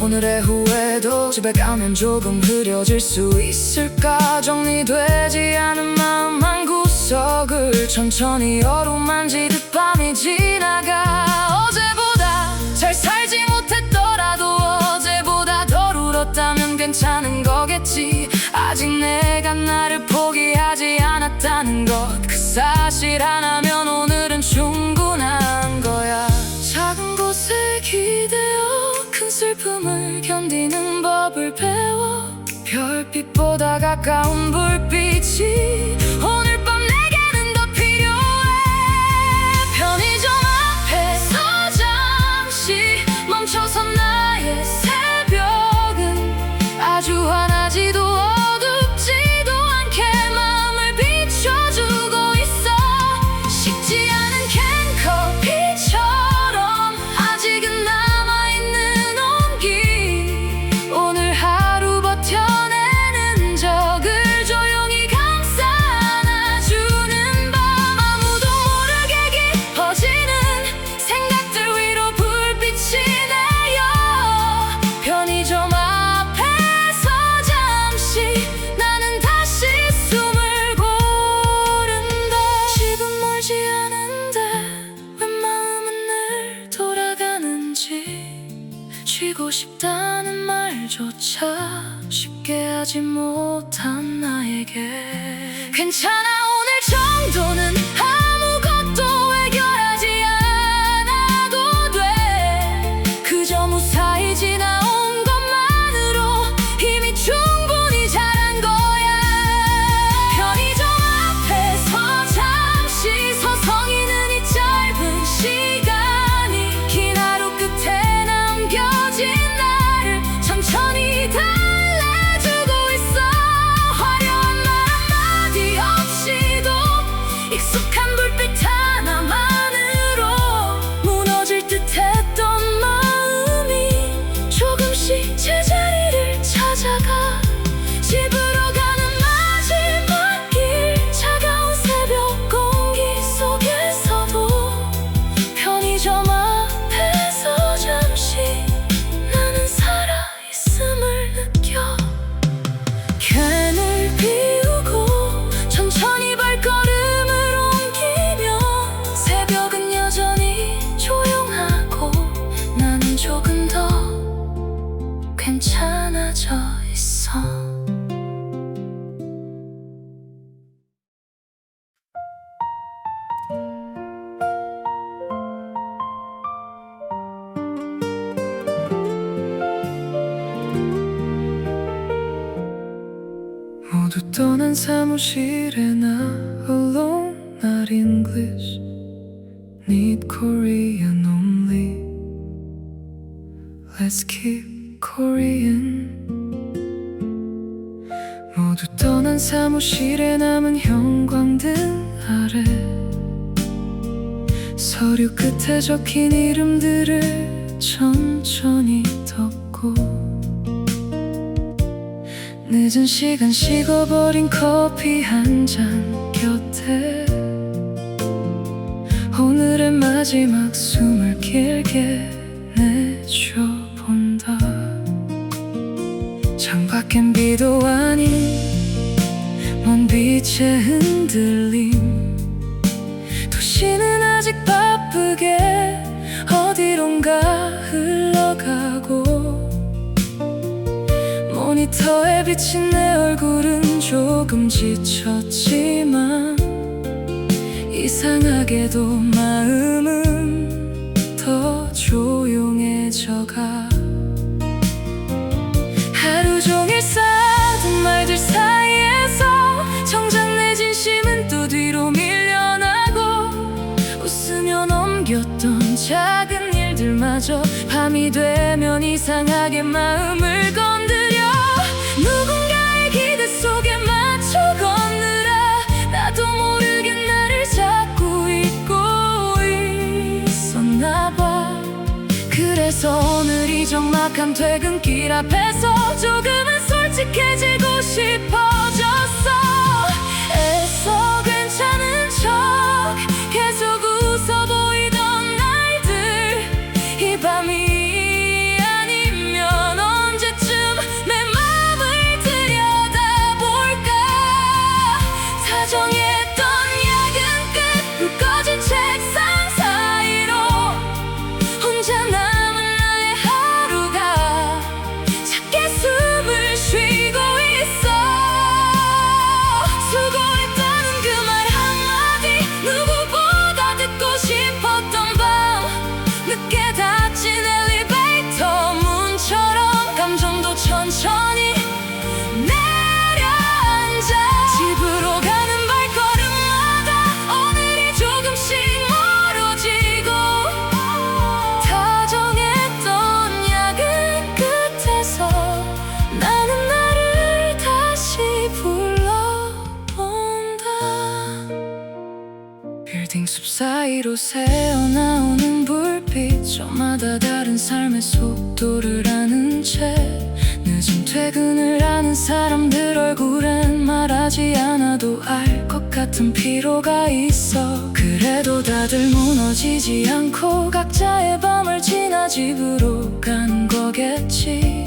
오늘의 후회도 집에 가면 조금 흐려질 수 있을까. 정리되지 않은 마음 한 구석을 천천히 어루만지듯 밤이 지나가. 어제보다 잘 살지 못했더라도 어제보다 덜 울었다면 괜찮은 거겠지. 아직 내가 나를 포기하지 않았다는 것, 그 사실 하나면 오늘은 충분한 거야. 작은 곳에 기대어 큰 슬픔을 견디는 법을 배워. 별빛보다 가까운 불빛이 오늘 밤 내게는 더 필요해. 편의점 앞에서 잠시 멈춰서 나의 새벽은 아주 환하지도 어둡지도 않게 마음을 비춰주고 있어. 식지 않은 캔커피처럼 아직은 남아있는 온기, 오늘 하루 버텨내는 적을 조용히 감싸 안아주는 밤. 아무도 모르게 깊어지는 생각들 위로 불빛이 내려 편의점 앞에서 잠시 나는 다시 숨을 고른다. 집은 멀지 않은데 왜 마음은 늘 돌아가는지, 쉬고 싶다는 말조차 쉽게 하지 못한 나에게 괜찮아 오늘 정도는 아무것도 해결하지 않아도 돼. 그저 무사히 지나온 것만으로 이미 충분히 잘한 거야. 편의점 앞에서 잠시 서성이는 이 짧은 시간이 긴 하루 끝에 남겨진 나를 천천히 괜찮아져 있어. 모두 떠난 사무실에 나 alone, not English, need Korean only. Let's keep Korean. 모두 떠난 사무실에 남은 형광등 아래 서류 끝에 적힌 이름들을 천천히 덮고 늦은 시간 식어버린 커피 한 잔 곁에 오늘의 마지막 숨을 길게 내쉬어본다. 창밖엔 비도 아닌 먼 빛의 흔들림. 도시는 아직 바쁘게 어디론가 흘러가고 모니터에 비친 내 얼굴은 조금 지쳤지만 이상하게도 마음은 더 조용해져가. 하루 종일 쌓아둔 말들 사이에서 정작 내 진심은 또 뒤로 밀려나고 웃으며 넘겼던 작은 일들마저 밤이 되면 이상하게 마음을 건드려. 누군가의 기대 속에 맞춰 걷느라 나도 모르게 나를 잡고 있고 있었나봐. 그래서 오늘 이 적막한 퇴근길 앞에서 조금은 솔직해지고 싶어졌어. 애써 괜찮은 척 계속 웃어 보이던 날들, 이 밤이 아니면 언제쯤 내 맘을 들여다볼까. 다정했던 야근 끝 불 꺼진 책상 사이로 혼자 남은 나의 하루가 작게 숨을 쉬고 있어. 수고했다는 그 말 한마디 누구보다 듣고 싶었던 밤, 늦게 닫힌 엘리베이터 문처럼 감정도 천천히 내려앉아. 집으로 가는 발걸음마다 오늘이 조금씩 멀어지고 다정했던 야근 끝에서 나는 나를 다시 불러본다. 빌딩 숲 사이로 새어나오는 불빛, 저마다 다른 삶의 속도를 아는 채 늦은 퇴근을 하는 사람들 얼굴엔 말하지 않아도 알 것 같은 피로가 있어. 그래도 다들 무너지지 않고 각자의 밤을 지나 집으로 가는 거겠지.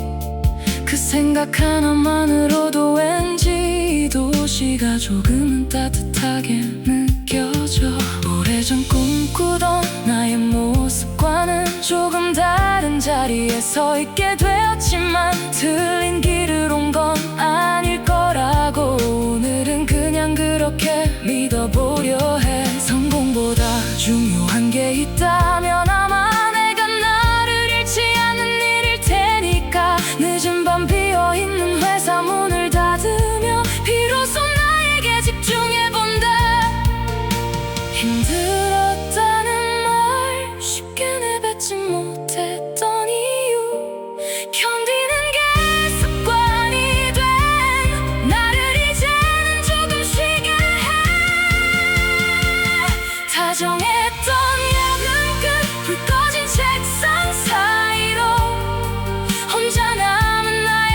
그 생각 하나만으로도 왠지 이 도시가 조금은 따뜻하게 느껴져. 오래전 꿈꾸던 나의 모습과는 조금 다른 자리에 서 있게 되었지만 틀린 길을 온 건 아닐 거라고 오늘은 그냥 그렇게 믿어보려 해. 성공보다 중요한 게 있다면 아마 내가 나를 잃지 않는 일일 테니까. 늦은 밤 비어있는 회사 문을 닫으며 비로소 나에게 집중해본다. 힘들었다는 말 쉽게 내뱉지 못했던 이유, 견디는 게 습관이 된 나를 이제는 조금 쉬게 해. 다정했던 야근 끝 불 꺼진 책상 사이로 혼자 남은 나의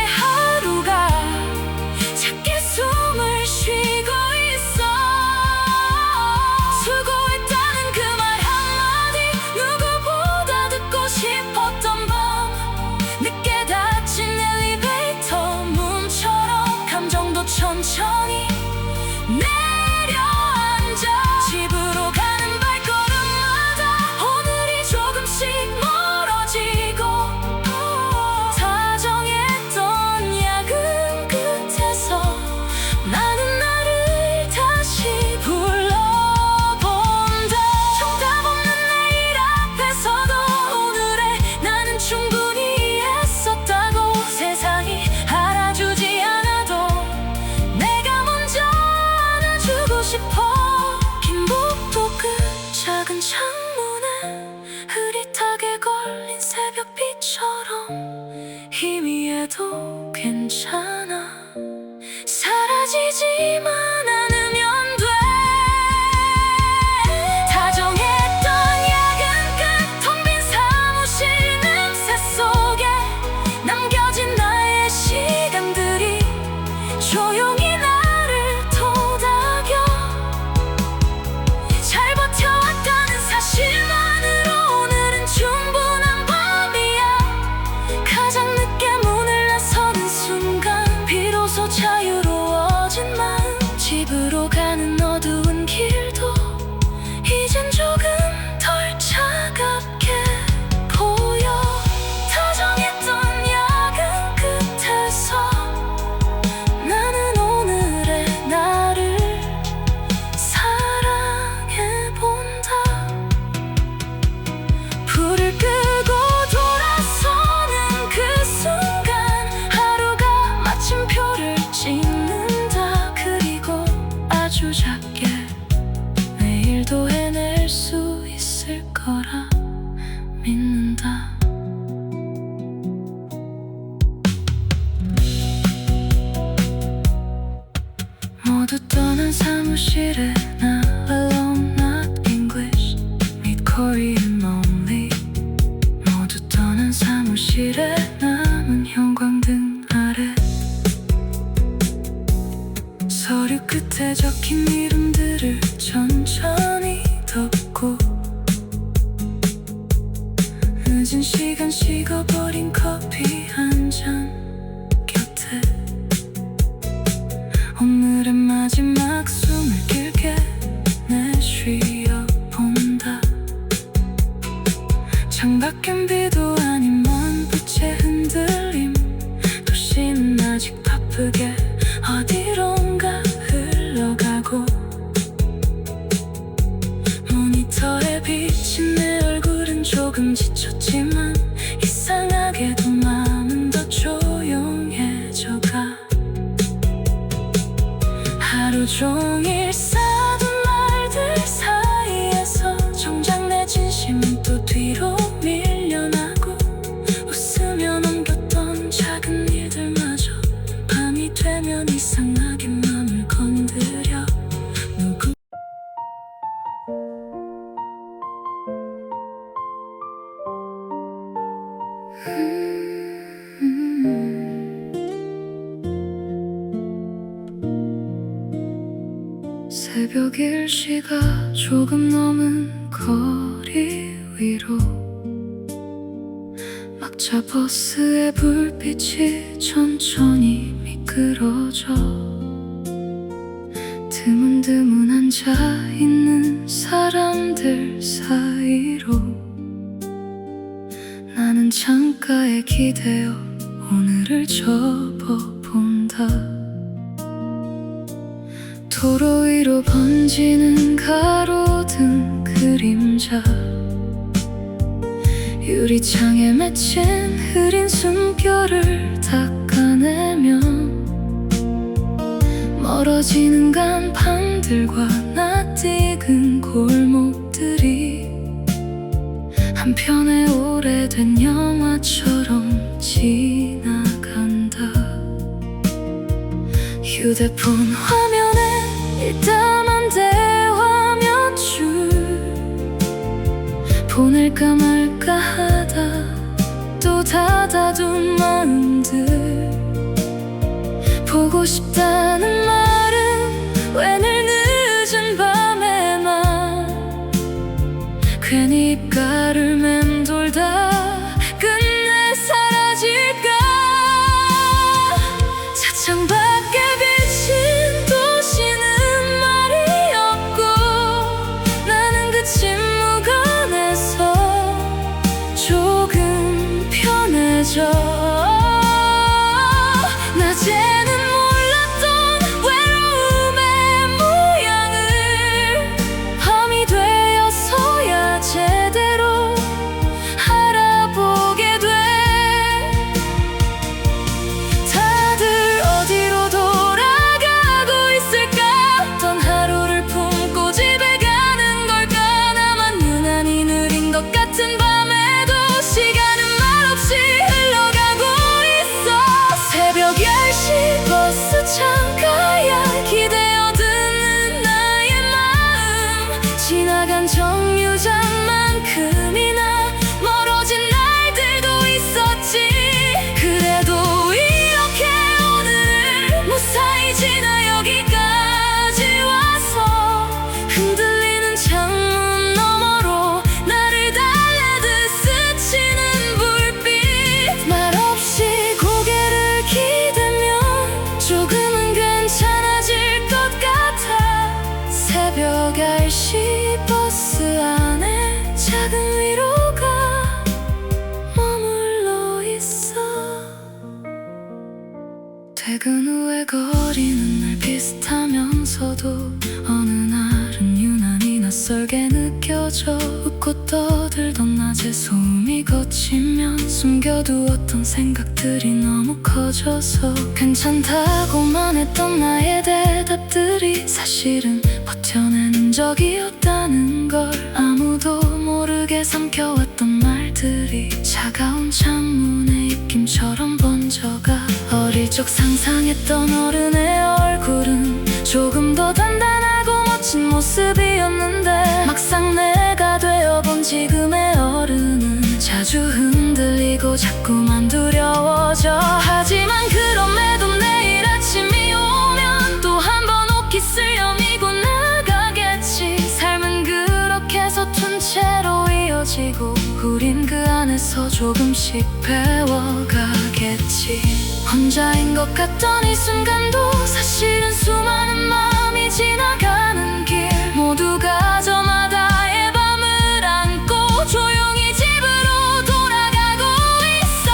희미해도 괜찮아. 사라지지만 않으면 돼. 다정했던 야근 끝 텅 빈 사무실 냄새 속에 남겨진 나의 시간들이 조용히 나를 토닥여. 잘 버텨왔다는 사실만으로 오늘은 충분한 밤이야. 가장 늦게 문을 나서는 순간 비로소 자유로워진 마음. 집으로 가는 어두운 길도 이젠 조금 덜 차갑게 보여. 다정했던 야근 끝에서 나는 오늘의 나를 사랑해본다. 불을 끄고 돌아서는 그 순간 하루가 마침표를 찍는다. 그리고 아주 작게 내일도 해낼 수 있을 거라 믿는다. 모두 떠난 사무실에 나 alone, not English, need Korean only. 모두 떠난 사무실에 남은 형광등 아래 서류 끝에 적힌 이름들을 천천히 덮고 늦은 시간 식어버린 커피 한 잔 곁에 오늘의 마지막 숨을 길게 내쉬어본다. 창밖엔 비도 아닌 먼 빛의 흔들림. 도시는 아직 바쁘게 어디론가 흘러가고 모니터에 비친 내 얼굴은 조금 지쳤지만 이상하게도 마음은 더 조용해져가. 하루 종일 쌓아둔 말들 사이에서 정작 내 진심은 또 뒤로 밀려나고 웃으며 넘겼던 작은 일들마저 밤이 되면 이상하게 맘을 건드려. 누구 새벽 1시가 조금 넘은 거리 위로 막차 버스의 불빛이 천천히 미끄러져. 드문드문 앉아있는 사람들 사이로 나는 창가에 기대어 오늘을 접어본다. 도로 위로 번지는 가로등 그림자. 유리창에 맺힌 흐린 숨결을 닦아내면 멀어지는 간판들과 낯익은 골목들이 한편의 오래된 영화처럼 지나간다. 휴대폰 화면에 일단만 대화 몇 줄 보낼까 말까 하다 또 닫아둔 마음들. 보고 싶다는 말은 왜 늘 늦은 밤에만 괜히 입가를 맴돌다 끝내 사라질까. 차창 밖에 비친 도시는 말이 없고 나는 그 침묵 안에서 조금 편해져. 낮에는 몰랐던 창가야 기대어 듣는 나의 마음 지나간 정류장만큼이나 멀어진 날들도 있었지 그래도 이렇게 오늘을 무사히 지나 여기까지 와서 흔들리는 창문 너머로 나를 달래듯 스치는 불빛 말없이 고개를 기대면 조금은 괜찮아질 것 같아 새벽 10시 버스 안에 작은 위로가 머물러 있어 퇴근 후에 거리는 날 비슷하면서도 어느 날은 유난히 낯설게 느껴져 웃고 떠들던 낮에 소음이 걷히면 숨겨두었던 생각들이 너무 커져서 괜찮다고만 했던 나의 대답들이 사실은 버텨낸 적이 없다는 걸 아무도 모르게 삼켜왔던 말들이 차가운 창문의 입김처럼 번져가 어릴 적 상상했던 어른의 얼굴은 조금 더 단단하고 멋진 모습이었는데 막상 내가 되어본 지금의 어른은 자주 흔들리고 자꾸만 두려워져 하지만 그럼에도 내일 아침이 오면 또 한 번 옷깃을 여미고 나가겠지 삶은 그렇게 서툰 채로 이어지고 우린 그 안에서 조금씩 배워가겠지 혼자인 것 같던 이 순간도 사실은 수많은 마음이 지나가는 길 모두가 저마다의 밤을 안고 조용히 집으로 돌아가고 있어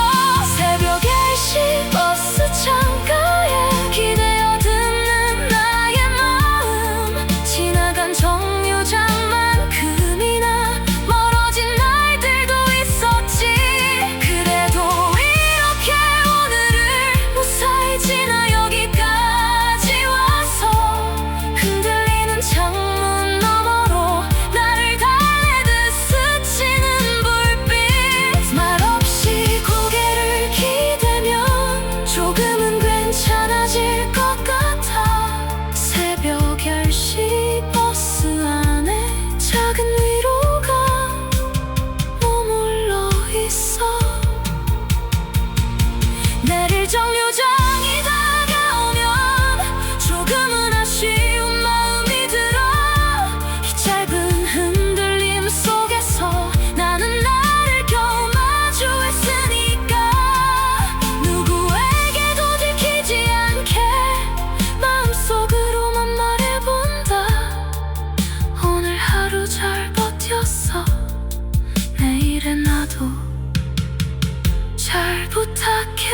새벽 10시 버스 창가에 기대어 듣는 나의 마음 지나간 정류장만큼이나 멀어진 날들도 있었지 그래도 이렇게 오늘을 무사히 지나 여기까지 와서 흔들리는 창문 너머로 나를 달래듯 스치는 불빛 말없이 고개를 기대면 조금은 괜찮아질 것 같아 새벽 10시 버스 안에 작은 위로가 머물러 있어 내릴 정류장이 다가오면 조금은 아쉬운 마음이 들어 이 짧은 흔들림 속에서 나는 나를 겨우 마주했으니까 누구에게도 들키지 않게 마음속으로만 말해본다 오늘 하루 잘 버텼어 내일의 나도 잘 부탁해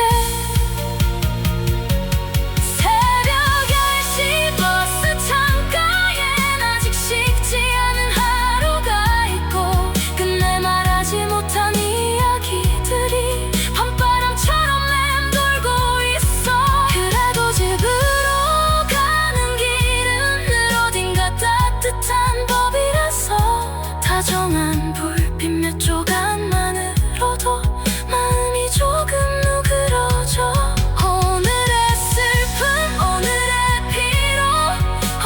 새벽 10시 버스 창가엔 아직 식지 않은 하루가 있고 끝내 말하지 못한 이야기들이 밤바람처럼 맴돌고 있어 그래도 집으로 가는 길은 늘 어딘가 따뜻한 법이라서 다정한 불빛 몇 조각만으로도 마음이 조금 누그러져 오늘의 슬픔 오늘의 피로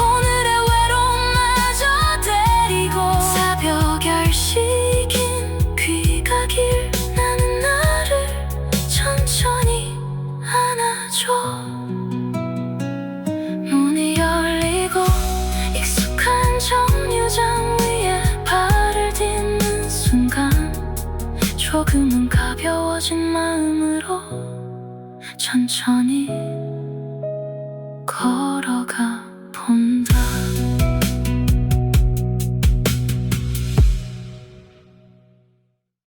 오늘의 외로움마저 데리고 새벽 10시 긴 귀가길 나는 나를 천천히 안아줘 문이 열리고 익숙한 정류장 위에 발을 딛는 순간 조금은 가벼워진 마음으로 천천히 걸어가